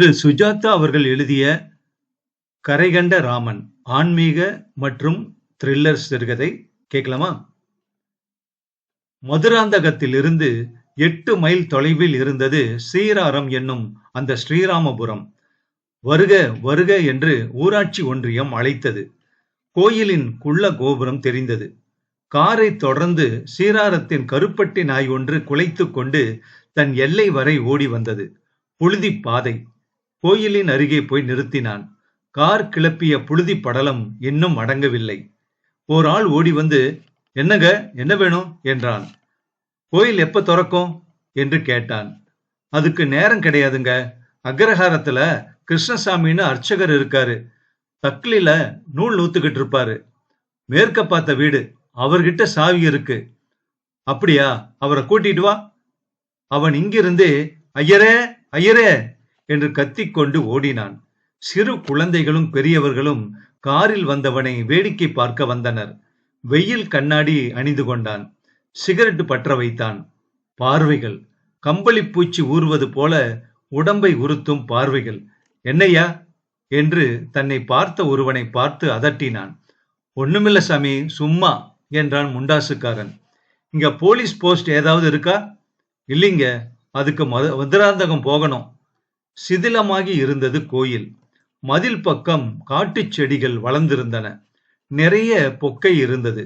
திரு சுஜாதா அவர்கள் எழுதிய கரைகண்ட ராமன் ஆன்மீக மற்றும் த்ரில்லர் சிறுகதை கேட்கலாமா? மதுராந்தகத்திலிருந்து 8 மைல் தொலைவில் இருந்தது ஸ்ரீராரம் என்னும் அந்த ஸ்ரீராமபுரம். வருக வருக என்று ஊராட்சி ஒன்றியம் அழைத்தது. கோயிலின் குள்ள கோபுரம் தெரிந்தது. காரை தொடர்ந்து ஸ்ரீராரத்தின் கருப்பட்டி நாய் ஒன்று குலைத்துக் கொண்டு தன் எல்லை வரை ஓடி வந்தது. புழுதி பாதை. கோயிலின் அருகே போய் நிறுத்தினான். கார் கிளப்பிய புழுதி படலம் இன்னும் அடங்கவில்லை. ஓர் ஆள் ஓடி வந்து, என்னங்க, என்ன வேணும் என்றான். கோயில் எப்ப திறக்கும் என்று கேட்டான். அதுக்கு நேரம் கிடையாதுங்க. அக்ரஹாரத்துல கிருஷ்ணசாமின்னு அர்ச்சகர் இருக்காரு. தக்லில நூல் நூத்துக்கிட்டு இருப்பாரு. மேற்க பார்த்த வீடு, அவர்கிட்ட சாவி இருக்கு. அப்படியா? அவரை கூட்டிட்டு வா. அவன் இங்கிருந்தே ஐயரே ஐயரே என்று கத்திக்கொண்டு ஓடினான். சிறு குழந்தைகளும் பெரியவர்களும் காரில் வந்தவனை வேடிக்கை பார்க்க வந்தனர். வெயில் கண்ணாடி அணிந்து கொண்டான். சிகரெட் பற்ற வைத்தான். பார்வைகள் கம்பளி பூச்சி ஊறுவது போல உடம்பை உறுத்தும் பார்வைகள். என்னையா என்று தன்னை பார்த்த ஒருவனை பார்த்து அதட்டினான். ஒண்ணுமில்ல சாமி, சும்மா என்றான் முண்டாசுக்காரன். இங்க போலீஸ் போஸ்ட் ஏதாவது இருக்கா? இல்லைங்க, அதுக்கு மதுராந்தகம் போகணும். சிதிலமாகி இருந்தது கோயில். மதில் பக்கம் காட்டுச் செடிகள் வளர்ந்திருந்தன. நிறைய பொக்கை இருந்தது.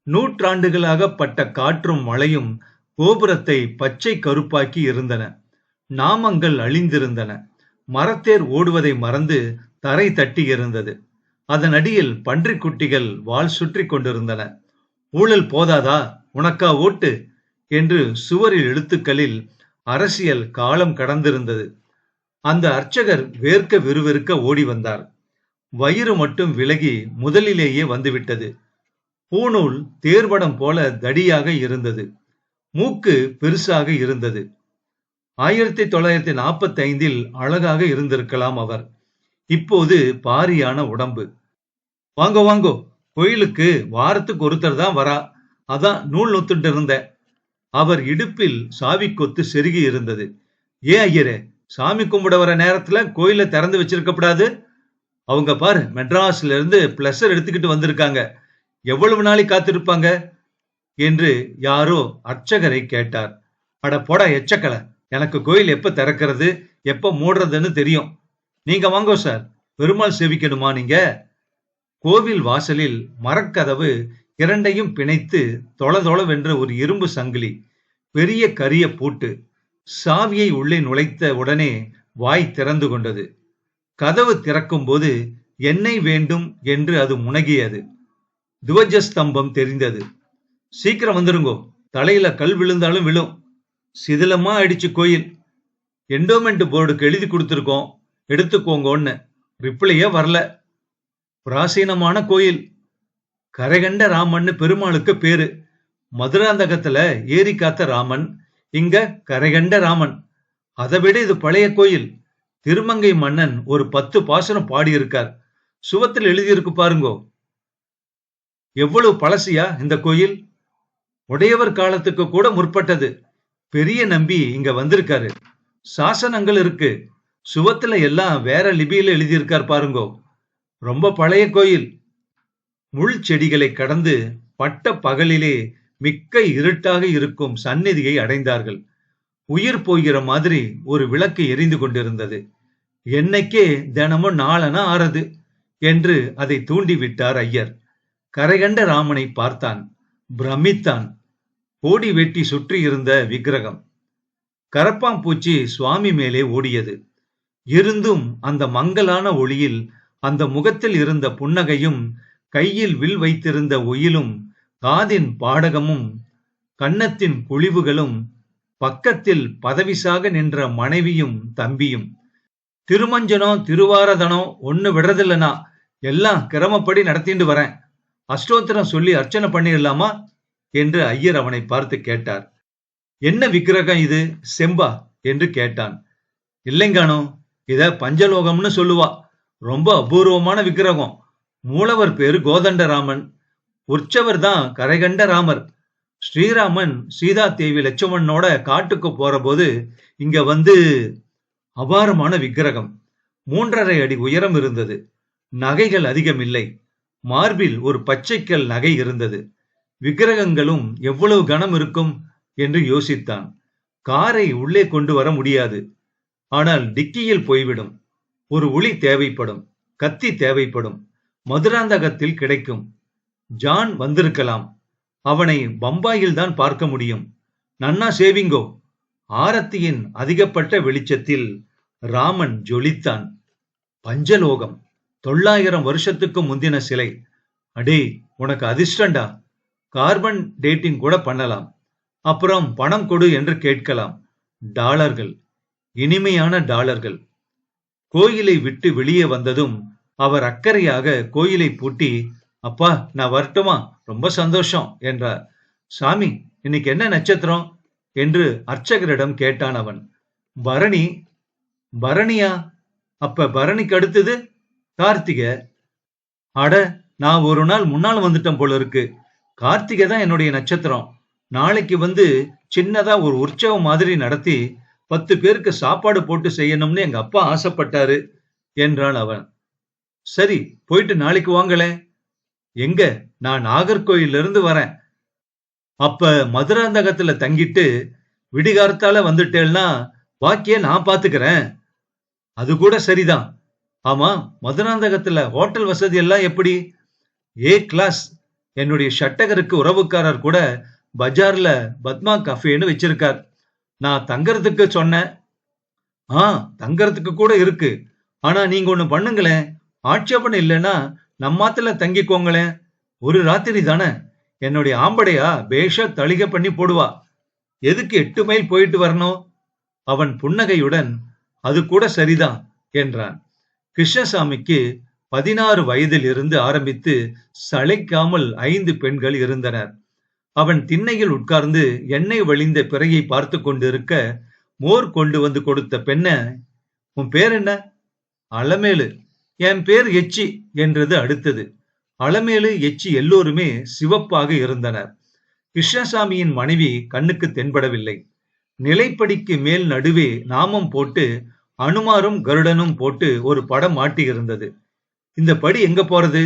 நூற்றாண்டுகளாக பட்ட காற்றும் மழையும் கோபுரத்தை பச்சை கருப்பாக்கி இருந்தன. நாமங்கள் அழிந்திருந்தன. மரத்தேர் ஓடுவதை மறந்து தரை தட்டி இருந்தது. அதன் அடியில் பன்றிக் குட்டிகள் வால் சுற்றி கொண்டிருந்தன. ஊழல் போதாதா, உனக்கா ஓட்டு என்று சுவரில் எழுத்துக்களில் அரசியல் காலம் கடந்திருந்தது. அந்த அர்ச்சகர் வேர்க்க விறுவிறுக்க ஓடி வந்தார். வயிறு மட்டும் விலகி முதலிலேயே வந்துவிட்டது. பூணூல் தேர்வடம் போல தடியாக இருந்தது. மூக்கு பெருசாக இருந்தது. 1945 அழகாக இருந்திருக்கலாம் அவர். இப்போது பாரியான உடம்பு. வாங்கோ வாங்கோ, கோயிலுக்கு வாரத்துக்கு ஒருத்தர் தான் வரா, அதான் நூல் நூத்துட்டு இருந்த. அவர் இடுப்பில் சாவி கொத்து செருகி இருந்தது. ஏன் ஐயரே, சாமி கும்பிட வர நேரத்துல கோயில திறந்து வச்சிருக்கப்படாது? அவங்க பாரு, மெட்ராஸ்ல இருந்து பிளஸர் எடுத்துக்கிட்டு வந்திருக்காங்க. எவ்வளவு நாளை காத்திருப்பாங்க என்று யாரோ அர்ச்சகரை கேட்டார். அட போடா எச்சக்கலை, எனக்கு கோயில் எப்ப திறக்கிறது எப்ப மூடுறதுன்னு தெரியும். நீங்க வாங்கோ சார், பெருமாள் சேவிக்கணுமா நீங்க? கோவில் வாசலில் மரக்கதவு இரண்டையும் பிணைத்து தொளதொளவென்ற ஒரு இரும்பு சங்கிலி, பெரிய கரிய பூட்டு. சாவியை உள்ளே நுழைத்த உடனே வாய் திறந்து கொண்டது. கதவு திறக்கும் போது எண்ணெய் வேண்டும் என்று அது முனகியது. துவஜஸ்தம்பம் தெரிந்தது. சீக்கிரம் வந்துருங்கோ, தலையில கல் விழுந்தாலும் விழும். சிதிலமா ஆயிடுச்சு கோயில். என்டோமெண்ட் போர்டுக்கு எழுதி கொடுத்துருக்கோம், எடுத்துக்கோங்கன்னு ரிப்ளையே வரல. பிராசீனமான கோயில். கரைகண்ட ராமன் பெருமாளுக்கு பேரு. மதுராந்தகத்துல ஏரி காத்த ராமன், இங்க கரைகண்ட ராமன். அதை விட இது பழைய கோயில். திருமங்கை மன்னன் ஒரு 10 பாசனம் பாடியிருக்கார். சுவத்தில் எழுதியிருக்கு பாருங்கோ. எவ்வளவு பழசியா இந்த கோயில். உடையவர் காலத்துக்கு கூட முற்பட்டது. பெரிய நம்பி இங்க வந்திருக்காரு. சாசனங்கள் இருக்கு. சுவத்துல எல்லாம் வேற லிபியில எழுதியிருக்கார் பாருங்கோ. ரொம்ப பழைய கோயில். முள் செடிகளை கடந்து பட்ட பகலிலே மிக்க இருட்டாக இருக்கும் சந்நிதியை அடைந்தார்கள். உயிர் போகிற மாதிரி ஒரு விளக்கு எரிந்து கொண்டிருந்தது. என்னைக்கே தினமும் 4 ஆறது என்று அதை தூண்டிவிட்டார் ஐயர். கரைகண்ட ராமனை பார்த்தான், பிரமித்தான். கோடி வெட்டி சுற்றி இருந்த விக்கிரகம். கரப்பாம்பூச்சி சுவாமி மேலே ஓடியது. இருந்தும் அந்த மங்கலான ஒளியில் அந்த முகத்தில் இருந்த புன்னகையும், கையில் வில் வைத்திருந்த ஒயிலும், காதின் பாடகமும், கன்னத்தின் குழிவுகளும், பக்கத்தில் பதவிசாக நின்ற மனைவியும் தம்பியும். திருமஞ்சனம் திருவாரதனம் ஒண்ணு விடுறதில்லனா, எல்லாம் கிரமப்படி நடத்திட்டு வரேன். அஷ்டோத்திரம் சொல்லி அர்ச்சனை பண்ணிடலாமா என்று ஐயர் அவனை பார்த்து கேட்டார். என்ன விக்கிரகம் இது, செம்பா என்று கேட்டான். இல்லைங்கானோ, இத பஞ்சலோகம்னு சொல்லுவா. ரொம்ப அபூர்வமான விக்கிரகம். மூலவர் பேரு கோதண்டராமன். உற்சவர் தான் கரைகண்ட ராமர். ஸ்ரீராமன் சீதா தேவி லட்சுமணனோட காட்டுக்கு போற போது இங்க வந்து அபாரமான விக்கிரகம். 3½ அடி உயரம் இருந்தது. நகைகள் அதிகம் இல்லை. மார்பில் ஒரு பச்சைக்கல் நகை இருந்தது. விக்கிரகங்களும் எவ்வளவு கனம் இருக்கும் என்று யோசித்தான். காரை உள்ளே கொண்டு வர முடியாது. ஆனால் டிக்கியில் போய்விடும். ஒரு உளி தேவைப்படும். கத்தி தேவைப்படும். மதுராந்தகத்தில் கிடைக்கும். ஜான் வந்திருக்கலாம். அவனை பம்பாயில் தான் பார்க்க முடியும். நன்னா சேவிங்கோ. ஆரத்தியின் அதிகப்பட்ட வெளிச்சத்தில் ராமன் ஜொலித்தான். பஞ்சலோகம். 900 வருஷத்துக்கு முந்தின சிலை. அடே, உனக்கு அதிர்ஷ்டண்டா. கார்பன் டேட்டிங் கூட பண்ணலாம். அப்புறம் பணம் கொடு என்று கேட்கலாம். டாலர்கள், இனிமையான டாலர்கள். கோயிலை விட்டு வெளியே வந்ததும் அவர் அக்கறையாக கோயிலை பூட்டி, அப்பா நான் வரட்டுமா, ரொம்ப சந்தோஷம் என்றார். சாமி, இன்னைக்கு என்ன நட்சத்திரம் என்று அர்ச்சகரிடம் கேட்டான் அவன். பரணி. பரணியா? அப்ப பரணிக்கு அடுத்தது கார்த்திகை. அட, நான் ஒரு நாள் முன்னால் வந்துட்டேன் போல இருக்கு. கார்த்திகை தான் என்னுடைய நட்சத்திரம். நாளைக்கு வந்து சின்னதா ஒரு உற்சவம் மாதிரி நடத்தி 10 பேருக்கு சாப்பாடு போட்டு செய்யணும்னு எங்க அப்பா ஆசைப்பட்டாரு என்றான் அவன். சரி, போயிட்டு நாளைக்கு வாங்களே. எங்க? நான் நாகர்கோயில இருந்து வரேன். அப்ப மதுராந்தகத்துல தங்கிட்டு விடிகாரத்தால வந்துட்டேன்னா பாக்கிய நான் பாத்துக்கிறேன். அது கூட சரிதான். ஆமா, மதுராந்தகத்துல ஹோட்டல் வசதி எல்லாம் எப்படி? A class. என்னுடைய ஷட்டகருக்கு உறவுக்காரர் கூட பஜார்ல பத்மா கஃபேன்னு வச்சிருக்கார். நான் தங்கறதுக்கு சொன்னேன். தங்கறதுக்கு கூட இருக்கு. ஆனா நீங்க ஒண்ணு பண்ணுங்களேன். ஆட்சேபனை இல்லைன்னா நம்மாத்துல தங்கிக்கோங்களேன். ஒரு ராத்திரி தானே. என்னுடைய ஆம்படையா பேஷா தளிகை பண்ணி போடுவா. எதுக்கு 8 மைல் போயிட்டு வரணும்? அவன் புன்னகையுடன் அது கூட சரிதான் என்றான். கிருஷ்ணசாமிக்கு 16 வயதில் இருந்து ஆரம்பித்து சளைக்காமல் 5 பெண்கள் இருந்தனர். அவன் திண்ணையில் உட்கார்ந்து எண்ணெய் வழிந்த பிறையை பார்த்து கொண்டிருக்க, மோர் கொண்டு வந்து கொடுத்த பெண்ண, உன் பேர் என்ன? அலமேலு. என் பேர் எச்சி என்றது அடுத்தது. அலமேலு, எச்சி எல்லோருமே சிவப்பாக இருந்தனர். கிருஷ்ணசாமியின் மனைவி கண்ணுக்கு தென்படவில்லை. நிலைப்படிக்கு மேல் நடுவே நாமம் போட்டு அனுமாரும் கருடனும் போட்டு ஒரு படம் மாட்டியிருந்தது. இந்த படி எங்க போறது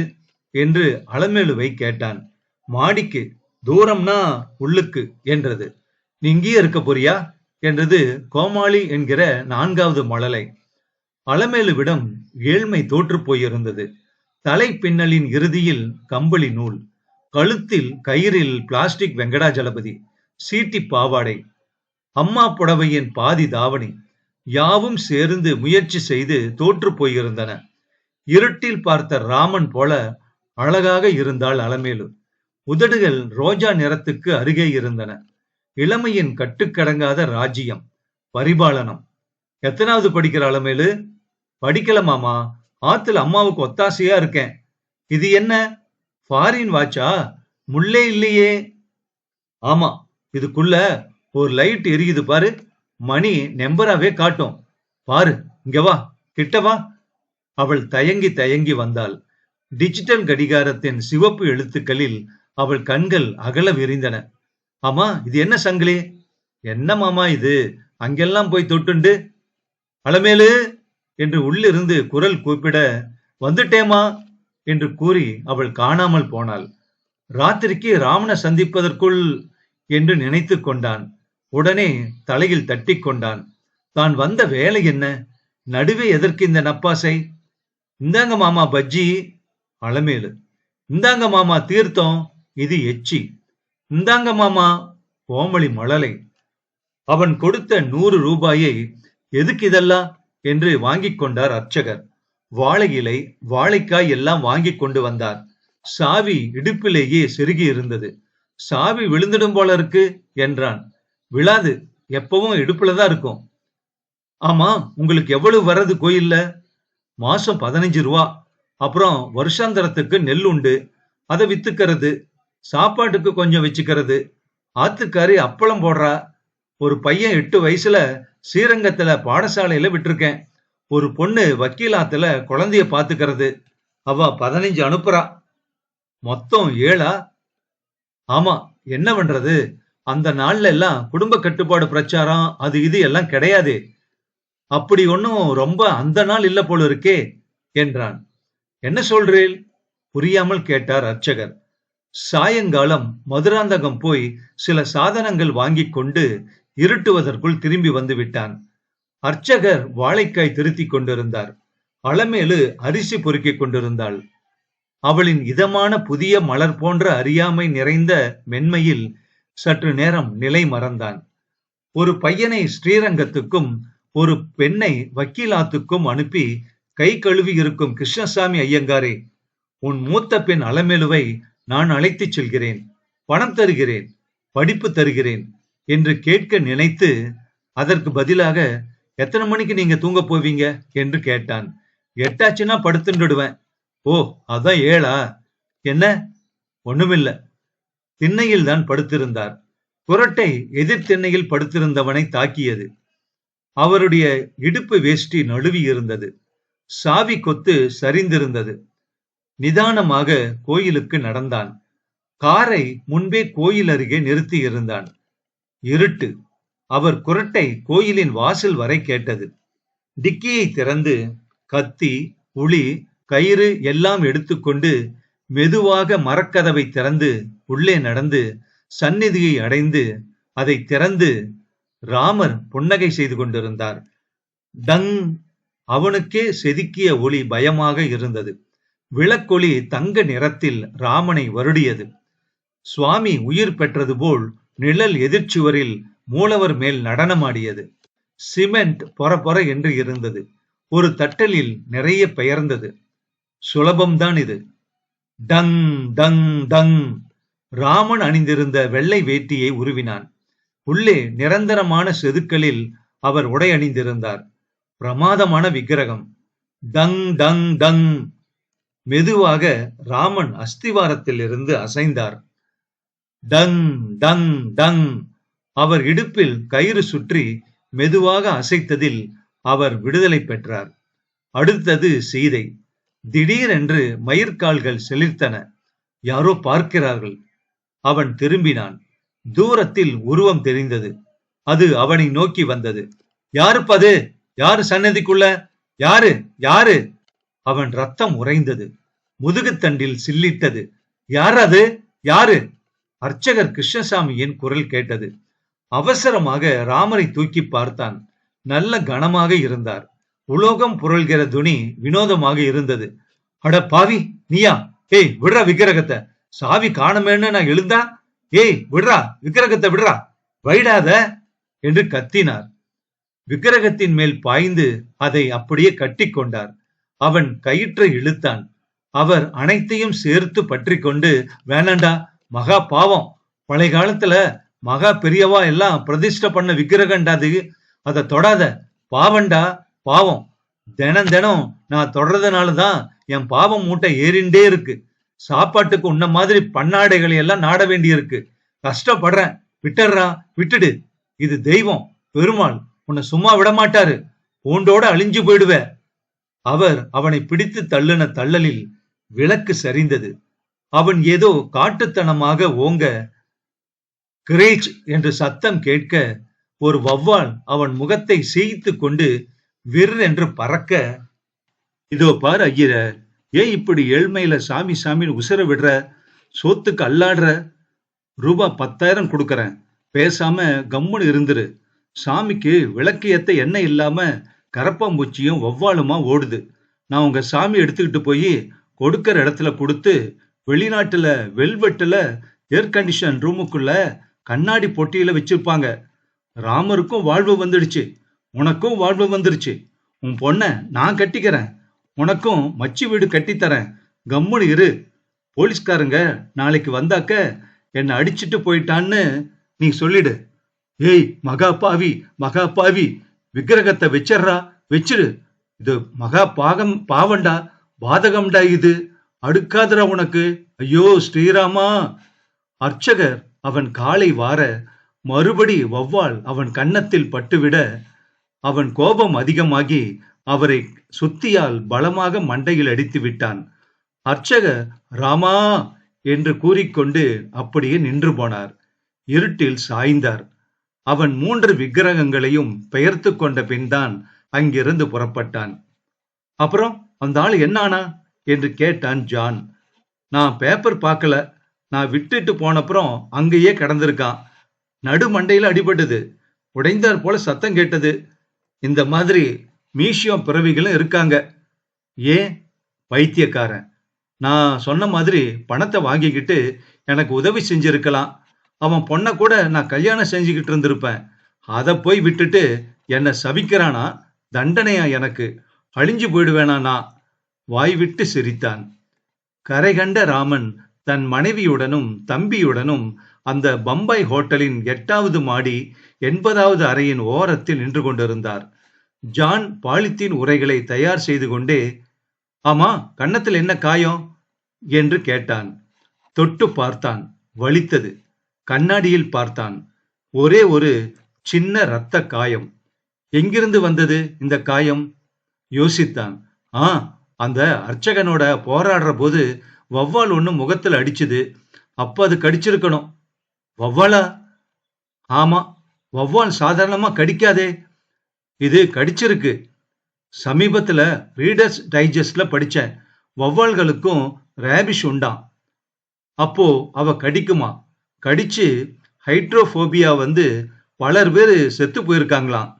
என்று அலமேலுவை கேட்டான். மாடிக்கு. தூரம்னா உள்ளுக்கு என்றது. நீ இங்கேயே இருக்க போறியா என்றது கோமாளி என்கிற 4வது மழலை. அலமேலுவிடம் ஏழ்மை தோற்று போயிருந்தது. தலை பின்னலின் இறுதியில் கம்பளி நூல், கழுத்தில் கயிறில் பிளாஸ்டிக் வெங்கடாஜலபதி, சீட்டி பாவாடை, அம்மா புடவையின் பாதி தாவணி, யாவும் சேர்ந்து முயற்சி செய்து தோற்று போயிருந்தன. இருட்டில் பார்த்த ராமன் போல அழகாக இருந்தாள் அலமேலு. உதடுகள் ரோஜா நிறத்துக்கு அருகே இருந்தன. இளமையின் கட்டுக்கடங்காத ராஜ்யம், பரிபாலனம். எத்தனாவது படிக்கிற அலமேலு? படிக்கல மாமா. ஆத்துல அம்மாவுக்கு ஒத்தாசையா இருக்கேன். இது என்ன? ஃபாரின் வாட்சா? முள்ளே இல்லையே. ஆமா, இதுக்குள்ள ஒரு லைட் எரியுது பாரு. மணி நம்பராவே காட்டும். பாரு, இங்க வா, கிட்ட வா. அவள் தயங்கி தயங்கி வந்தாள். டிஜிட்டல் கடிகாரத்தின் சிவப்பு எழுத்துக்களில் அவள் கண்கள் அகல விரிந்தன. ஆமா, இது என்ன சங்கிலி? என்ன மாமா இது? அங்கெல்லாம் போய் தொட்டுண்டு. அலமேலு என்று உள்ளிருந்து குரல் கூப்பிட, வந்துட்டேமா என்று கூறி அவள் காணாமல் போனாள். ராத்திரிக்கு ராமனை சந்திப்பதற்குள் என்று நினைத்து கொண்டான். உடனே தலையில் தட்டி கொண்டான். தான் வந்த வேலை என்ன? நடுவே எதற்கு இந்த நப்பாசை? இந்தாங்க மாமா பஜ்ஜி. அலமேலு. இந்தாங்க மாமா தீர்த்தம். இது எச்சி. இந்தாங்க மாமா கோமளி மழலை. அவன் கொடுத்த 100 ரூபாயை எதுக்கு இதெல்லாம் என்று வாங்கிக் கொண்டார் அர்ச்சகர். வாழை இலை, வாழைக்காய் எல்லாம் வாங்கி கொண்டு வந்தார். சாவி இடுப்பிலேயே செருகி இருந்தது. சாவி விழுந்துடும் போல இருக்கு என்றான். விழாது, எப்பவும் இடுப்புலதான் இருக்கும். ஆமா, உங்களுக்கு எவ்வளவு வர்றது கோயில்ல? மாசம் 15 ரூபா. அப்புறம் வருஷாந்தரத்துக்கு நெல் உண்டு, அதை வித்துக்கிறது. சாப்பாட்டுக்கு கொஞ்சம் வச்சுக்கிறது. ஆத்துக்காரி அப்பளம் போடுறா. ஒரு பையன் 8 வயசுல ஸ்ரீரங்கத்துல பாடசாலையில விட்டிருக்கேன். ஒரு பொண்ணு வக்கீலாத்துல குழந்தைய பாத்துக்கிறது. அவ 15 அனுப்புறா. மொத்தம் 7. ஆமா, என்ன பண்றது? அந்த நாள்ல எல்லாம் குடும்ப கட்டுப்பாடு பிரச்சாரம் அது இது எல்லாம் கிடையாது. அப்படி ஒன்னும் ரொம்ப அந்த நாள் இல்ல போல இருக்கே என்றான். என்ன சொல்றேன்? புரியாமல் கேட்டார் அர்ச்சகர். சாயங்காலம் மதுராந்தகம் போய் சில சாதனங்கள் வாங்கிக் கொண்டு இருட்டுவதற்குள் திரும்பி வந்து விட்டான். அர்ச்சகர் வாழைக்காய் திருத்திக் கொண்டிருந்தார். அளமேலு அரிசி பொறுக்கிக் கொண்டிருந்தாள். அவளின் இதமான புதிய மலர் போன்ற அறியாமை நிறைந்த மென்மையில் சற்று நேரம் நிலை மறந்தான். ஒரு பையனை ஸ்ரீரங்கத்துக்கும் ஒரு பெண்ணை வக்கீலாத்துக்கும் அனுப்பி கை கழுவி இருக்கும் கிருஷ்ணசாமி ஐயங்காரே, உன் மூத்த பெண் அலமேலுவை நான் அழைத்துச் செல்கிறேன், பணம் தருகிறேன், படிப்பு தருகிறேன் என்று கேட்க நினைத்து அதற்கு பதிலாக எத்தனை மணிக்கு நீங்க தூங்க போவீங்க என்று கேட்டான். 8 படுத்துடுவேன். ஓ, அதான் 7. என்ன? ஒண்ணுமில்ல. திண்ணையில் தான் படுத்திருந்தார். குரட்டை எதிர் திண்ணையில் படுத்திருந்தவனை தாக்கியது. அவருடைய இடுப்பு வேஷ்டி நழுவி இருந்தது. சாவி கொத்து சரிந்திருந்தது. நிதானமாக கோயிலுக்கு நடந்தான். காரை முன்பே கோயில் அருகே நிறுத்தி இருந்தான். இருட்டு. அவர் குரட்டை கோயிலின் வாசல் வரை கேட்டது. டிக்கியை திறந்து கத்தி, உளி, கயிறு எல்லாம் எடுத்துக்கொண்டு மெதுவாக மரக்கதவை திறந்து உள்ளே நடந்து சந்நிதியை அடைந்து அதை திறந்து ராமர் புன்னகை செய்து கொண்டிருந்தார். டங்! அவனுக்கே செதுக்கிய ஒளி பயமாக இருந்தது. விளக்கொளி தங்க நிறத்தில் ராமனை வருடியது. சுவாமி உயிர் பெற்றது போல் நிழல் எதிர்ச்சுவரில் மூலவர் மேல் நடனமாடியது. சிமெண்ட் பொற பொற என்று இருந்தது. ஒரு தட்டலில் நிறைய பெயர்ந்தது. சுலபம்தான் இது. டங் டங் டங்! ராமன் அணிந்திருந்த வெள்ளை வேட்டியை உருவினான். உள்ளே நிரந்தரமான செதுக்கலில் அவர் உடை அணிந்திருந்தார். பிரமாதமான விக்கிரகம். டங் டங் டங்! மெதுவாக ராமன் அஸ்திவாரத்தில் இருந்து அசைந்தார். டங் டங் டங்! அவர் இடுப்பில் கயிறு சுற்றி மெதுவாக அசைத்ததில் அவர் விடுதலை பெற்றார். அடுத்தது சீதை. திடீரென்று மயிர்கால்கள் செழித்தன. யாரோ பார்க்கிறார்கள். அவன் திரும்பினான். தூரத்தில் உருவம் தெரிந்தது. அது அவனை நோக்கி வந்தது. யாருப்பது? யாரு சன்னதிக்குள்ள? யாரு? யாரு? அவன் ரத்தம் உறைந்தது. முதுகுத்தண்டில் சில்லிட்டது. யார் அது? யாரு? அர்ச்சகர் கிருஷ்ணசாமியின் குரல் கேட்டது. அவசரமாக ராமரை தூக்கி பார்த்தான். நல்ல கனமாக இருந்தார். உலோகம் புரள்கிற துணி வினோதமாக இருந்தது. அட பாவி, நீயா? ஏய், விடுறா விக்கிரகத்தை. சாவி காணமேன்னு நான் எழுந்தா? ஏய், விடுறா விக்கிரகத்தை, விடுறா, வைடாத என்று கத்தினார். விக்கிரகத்தின் மேல் பாய்ந்து அதை அப்படியே கட்டி கொண்டார். அவன் கயிற்றை இழுத்தான். அவர் அனைத்தையும் சேர்த்து பற்றி கொண்டு, வேணாண்டா, மகா பாவம், பழைய காலத்துல மகா பெரியவா எல்லாம் பிரதிஷ்டை பண்ண விக்கிரகண்டாது, அதை தொடாத, பாவண்டா, பாவம். தினம் தினம் நான் தொடர்றதுனாலதான் என் பாவம் மூட்டை ஏறிண்டே இருக்கு. சாப்பாட்டுக்கு உன்ன மாதிரி பன்னாடைகளை எல்லாம் நாட வேண்டி இருக்கு. கஷ்டப்படுறேன், விட்டுறா, விட்டுடு. இது தெய்வம், பெருமாள், உன்னை சும்மா விட மாட்டாரு. பூண்டோட அழிஞ்சு போயிடுவ. அவர் அவனை பிடித்து தள்ளுன தள்ளலில் விளக்கு சரிந்தது. அவன் ஏதோ காட்டுத்தனமாக ஓங்க கிரேச் என்று சத்தம் கேட்க ஒரு வௌவால் அவன் முகத்தை சேய்த்து கொண்டு விர் என்று பறக்க, இதோ பாரு ஐயர, ஏன் இப்படி ஏழ்மையில சாமி சாமின்னு உசுர விடுற? சோத்துக்கு அல்லாடுற? ரூபா 10,000 கொடுக்கறேன், பேசாம கம்முன்னு இருந்துரு. சாமிக்கு விளக்கு ஏத்த எண்ணெய் இல்லாம கரப்பாம்பூச்சியும் வௌவாலுமா ஓடுது. நான் உங்க சாமி எடுத்துக்கிட்டு போய் கொடுக்கற இடத்துல கொடுத்து, வெளிநாட்டுல வெல்வெட்டுல ஏர் கண்டிஷன் ரூமுக்குள்ள கண்ணாடி பொட்டியில வச்சிருப்பாங்க. ராமருக்கும் வாழ்வு வந்துடுச்சு, உனக்கும் வாழ்வு வந்துருச்சு. உன் பொண்ண நான் கட்டிக்கிறேன், உனக்கும் மச்சி வீடு கட்டித்தரேன். கம்முன்னு இரு. போலீஸ்காரங்க நாளைக்கு வந்தாக்க என்னை அடிச்சுட்டு போயிட்டான்னு நீ சொல்லிடு. ஏய் மகா பாவி, மகா பாவி, விக்கிரகத்தை வச்சிடுறா, வச்சிடு. இது மகா பாவண்டா, பாதகம்டா, இது அடுக்காதரா உனக்கு. ஐயோ ஸ்ரீராமா! அர்ச்சகர் அவன் காலை வார மறுபடி வௌவால் அவன் கன்னத்தில் பட்டுவிட அவன் கோபம் அதிகமாகி அவரை சுத்தியால் பலமாக மண்டையில் அடித்து விட்டான். அர்ச்சகர் ராமா என்று கூறிக்கொண்டு அப்படியே நின்று போனார். இருட்டில் சாய்ந்தார். அவன் 3 விக்கிரகங்களையும் பெயர்த்து கொண்ட பின்தான் அங்கிருந்து புறப்பட்டான். அப்புறம் அந்த ஆள் என்ன ஆனா என்று கேட்டான் ஜான். நான் பேப்பர் பார்க்கல. நான் விட்டுட்டு போனப்புறம் அங்கேயே கிடந்திருக்கான். நடு மண்டையில அடிபட்டது. உடைந்தார் போல சத்தம் கேட்டது. இந்த மாதிரி மீஷியம் பிறவிகளும் இருக்காங்க. ஏன்? பைத்தியக்காரன். நான் சொன்ன மாதிரி பணத்தை வாங்கிக்கிட்டு எனக்கு உதவி செஞ்சிருக்கலாம். அவன் பொண்ணை கூட நான் கல்யாணம் செஞ்சுக்கிட்டு இருந்திருப்பேன். அதை போய் விட்டுட்டு என்ன சபிக்கிறானா? தண்டனையா எனக்கு? அழிஞ்சு போயிடுவேனா நான்? வாய் விட்டு சிரித்தான். கரை கண்ட ராமன் தன் மனைவியுடனும் தம்பியுடனும் அந்த பம்பாய் ஹோட்டலின் 8வது மாடி 80வது அறையின் ஓரத்தில் நின்று கொண்டிருந்தார். ஜான் பாலித்தீன் உரைகளை தயார் செய்து கொண்டே, ஆமா, கன்னத்தில் என்ன காயம் என்று கேட்டான். தொட்டு பார்த்தான். வலித்தது. கண்ணாடியில் பார்த்தான். ஒரே ஒரு சின்ன இரத்த காயம். எங்கிருந்து வந்தது இந்த காயம்? யோசித்தான். அந்த அர்ச்சகனோட போராடுற போது வௌவால் ஒண்ணு முகத்துல அடிச்சுது. அப்ப அது கடிச்சிருக்கணும். வௌவாலா? ஆமா, வௌவால் சாதாரணமா கடிக்காதே. இது கடிச்சிருக்கு. சமீபத்துல ரீடர்ஸ் டைஜஸ்ட்ல படிச்சேன். வௌவால்களுக்கும் ரேபிஷ் உண்டாம். அப்போ அவ கடிக்குமா? கடிச்சு ஹைட்ரோபோபியா வந்து பலர் பேரு செத்து போயிருக்காங்களாம்.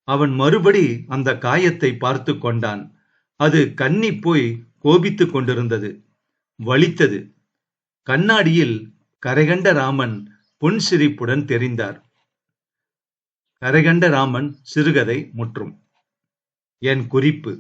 அவன் மறுபடி அந்த காயத்தை பார்த்து கொண்டான். அது கன்னி போய் கோபித்துக் கொண்டிருந்தது. வலித்தது. கண்ணாடியில் கரைகண்ட ராமன் புன்சிரிப்புடன் தெரிந்தார். கரைகண்ட ராமன் சிறுகதை முற்றும். என் குறிப்பு.